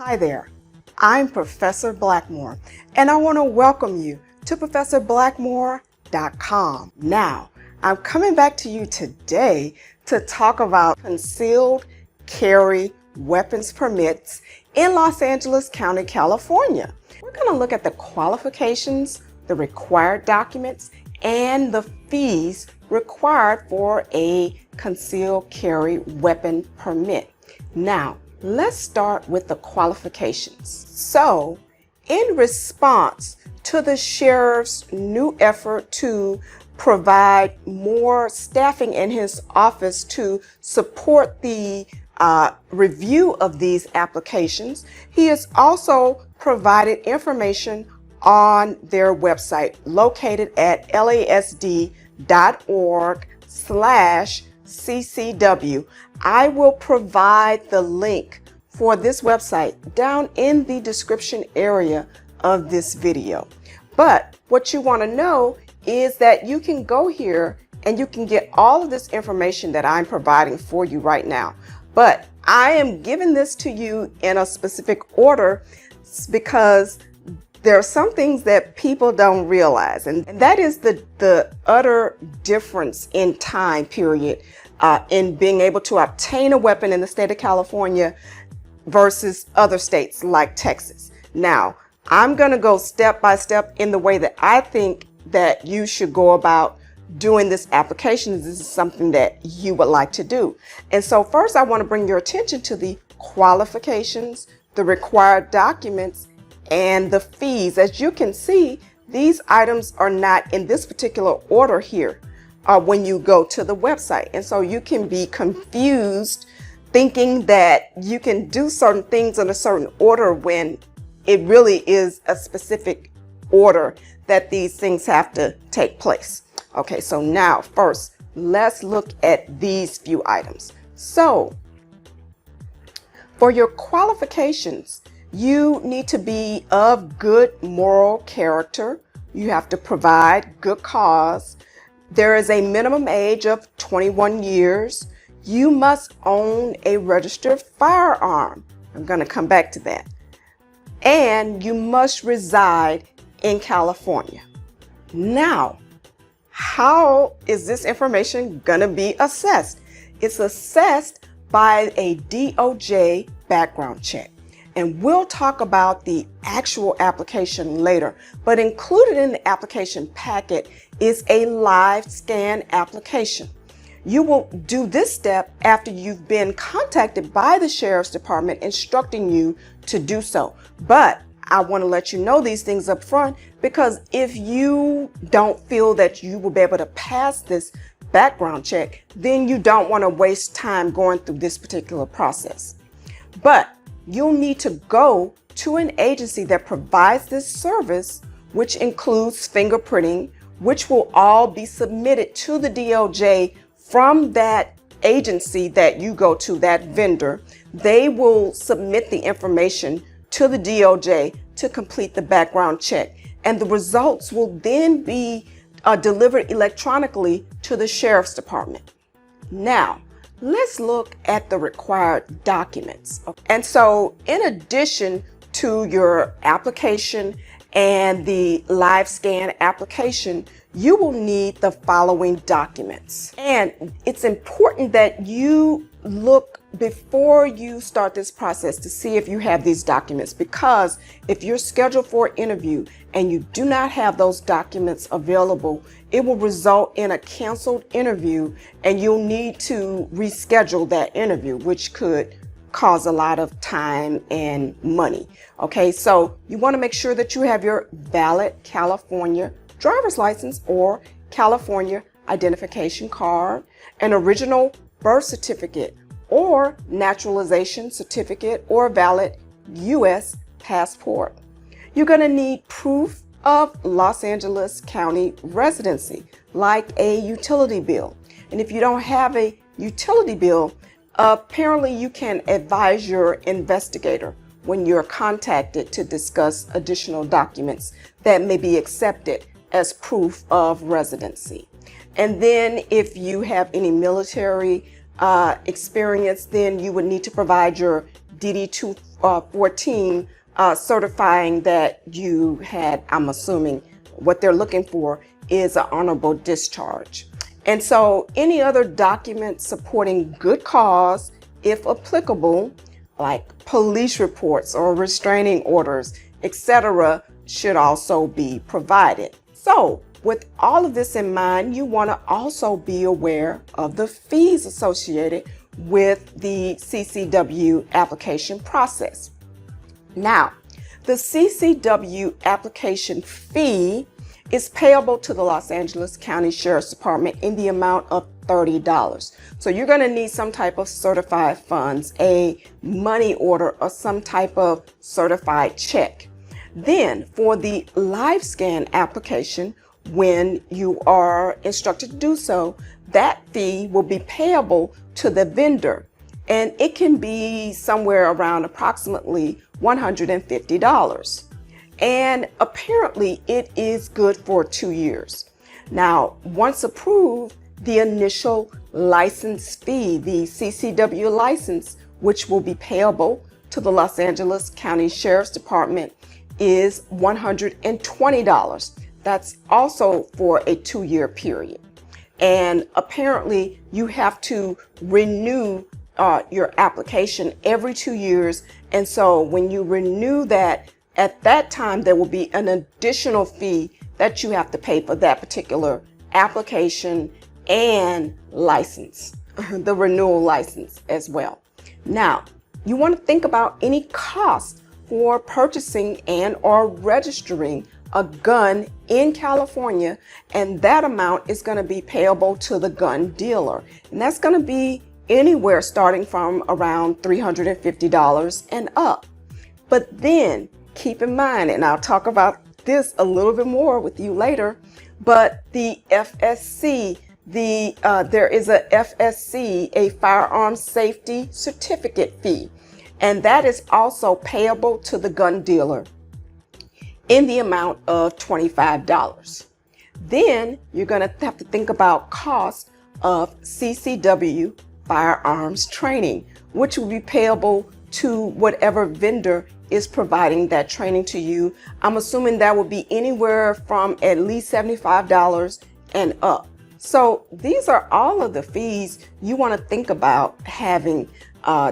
Hi there, I'm Professor Blackmore, and I want to welcome you to ProfessorBlackmore.com. Now, I'm coming back to you today to talk about concealed carry weapons permits in Los Angeles County, California. We're going to look at the qualifications, the required documents, and the fees required for a concealed carry weapon permit. Now, let's start with the qualifications. So, in response to the sheriff's new effort to provide more staffing in his office to support the review of these applications, he has also provided information on their website located at lasd.org/CCW. I will provide the link for this website down in the description area of this video. But what you want to know is that you can go here and you can get all of this information that I'm providing for you right now. But I am giving this to you in a specific order because there are some things that people don't realize, and that is the utter difference in time period in being able to obtain a weapon in the state of California versus other states like Texas. Now, I'm going to go step by step in the way that I think that you should go about doing this application. This is something that you would like to do. And so first I want to bring your attention to the qualifications, the required documents, and the fees. As you can see, these items are not in this particular order here when you go to the website. And so you can be confused thinking that you can do certain things in a certain order when it really is a specific order that these things have to take place. Okay, so now first, let's look at these few items. So for your qualifications, you need to be of good moral character. You have to provide good cause. There is a minimum age of 21 years. You must own a registered firearm. I'm going to come back to that. And you must reside in California. Now, how is this information going to be assessed? It's assessed by a DOJ background check. And we'll talk about the actual application later, but included in the application packet is a live scan application. You will do this step after you've been contacted by the Sheriff's Department instructing you to do so. But I want to let you know these things up front, because if you don't feel that you will be able to pass this background check, then you don't want to waste time going through this particular process. But you'll need to go to an agency that provides this service, which includes fingerprinting, which will all be submitted to the DOJ from that agency that you go to, that vendor. They will submit the information to the DOJ to complete the background check, and the results will then be delivered electronically to the Sheriff's Department. Now, let's look at the required documents. And so in addition to your application and the live scan application, you will need the following documents. And it's important that you look before you start this process to see if you have these documents, because if you're scheduled for an interview and you do not have those documents available, it will result in a canceled interview and you'll need to reschedule that interview, which could cause a lot of time and money. Okay, so you want to make sure that you have your valid California driver's license or California identification card, an original birth certificate or naturalization certificate, or valid U.S. passport. You're going to need proof of Los Angeles County residency, like a utility bill. And if you don't have a utility bill, apparently you can advise your investigator when you're contacted to discuss additional documents that may be accepted as proof of residency. And then if you have any military experience, then you would need to provide your DD 14 certifying that you had, I'm assuming what they're looking for is an honorable discharge. And so any other documents supporting good cause, if applicable, like police reports or restraining orders, etc., should also be provided. So with all of this in mind, you want to also be aware of the fees associated with the CCW application process. Now, the CCW application fee is payable to the Los Angeles County Sheriff's Department in the amount of $30. So you're going to need some type of certified funds, a money order, or some type of certified check. Then for the live scan application, when you are instructed to do so, that fee will be payable to the vendor, and it can be somewhere around approximately $150. And apparently it is good for 2 years. Now, once approved, the initial license fee, the CCW license, which will be payable to the Los Angeles County Sheriff's Department, is $120. That's also for a 2-year period. And apparently you have to renew your application every 2 years. And so when you renew that, at that time, there will be an additional fee that you have to pay for that particular application and license, the renewal license as well. Now, you want to think about any cost for purchasing and or registering a gun in California, and that amount is going to be payable to the gun dealer. And that's going to be anywhere starting from around $350 and up. But then keep in mind, and I'll talk about this a little bit more with you later, but the FSC, there is a FSC, a firearms safety certificate fee, and that is also payable to the gun dealer in the amount of $25. Then you're going to have to think about cost of CCW firearms training, which will be payable to whatever vendor is providing that training to you. I'm assuming that would be anywhere from at least $75 and up. So these are all of the fees you want to think about having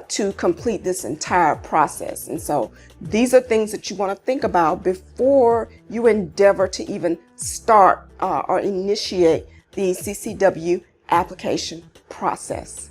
to complete this entire process. And so these are things that you want to think about before you endeavor to even start or initiate the CCW application process.